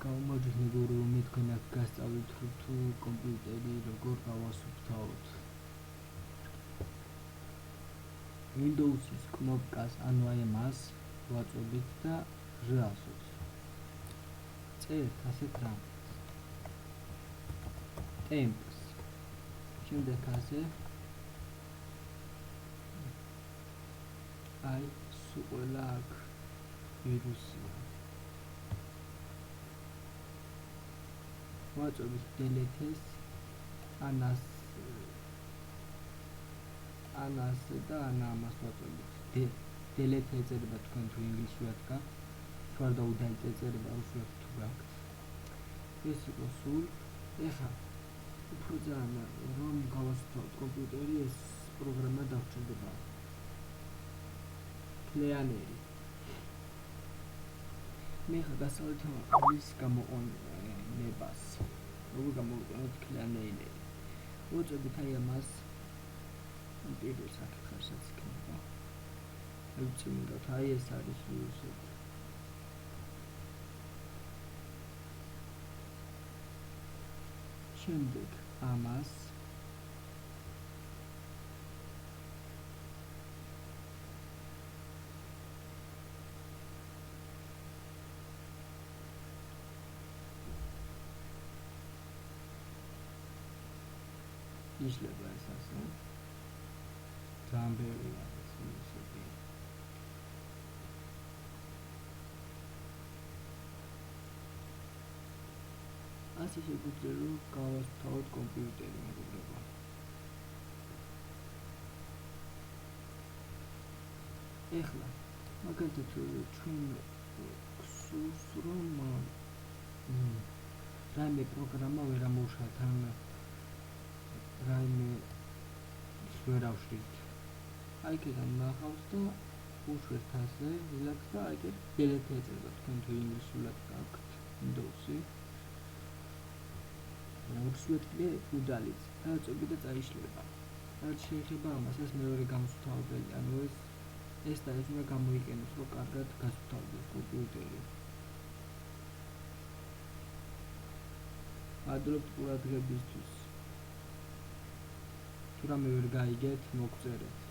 გამომაჯნებულ რომ თქვენ აქ გასწავლით თუ კომპიუტერი როგორ გავასუფთავოთ. Windows-ის კნოპკას ანუ აი მას ვაწვევით და რასოც წერთ ასეთ რამეს. temps. შემდეგ ასე აი სულ ყველა აქ ვირუსია. ვაწვევით delete-ს ანას და ამას ვაწვევით. delete ეწერება თქვენ თუ ინგლისურად გაქვთ, შუარდაუდაით ეწერება რუსულად თუ გაქვთ. ეს იყო სულ. ეხლა უფრო ძალიან რომ გავასწავლოთ კომპიუტერი, ეს პროგრამა დაგჭირდება. Cleaner. მე ხა გასავლით ის გამოყენებას. როგორ გამოვიყენოთ Cleaner. ვუწევთ აი ამას პირველ საკითხებსაც იქნება. ვუწევთ აი ეს არის ვირუსები. შემდეგ ამას იშლება ეს ასე. ძალიან ბევრი არის ვირუსები. ასე შეგვიძლია რომ გავასწავლოთ კომპიუტერი მეგობრებო. ეხლა მაგალითად ჩვენ გსურს რომ რაიმე პროგრამა ვერ ამოუშვათ ან რაიმე ვერ ავშრით. აი კიდევ ნახავთ და უშვერთ ასე relax და აი delete ეწერება თქვენ თუ ინგლისურად გაქვთ Windows-ი. რუსულად კი უდალიც დააწვევი და წაიშლება. რაც შეეხება ამას, ეს მეორე გამოსთავებელი, ანუ ეს და ეს უნდა გამოიყენოს, რომ კარგად გასუფთავდეს კომპიუტერი. ადრობთ ყურადღებისთვის. თუ რამე ვერ გაიგეთ, მოგწერეთ.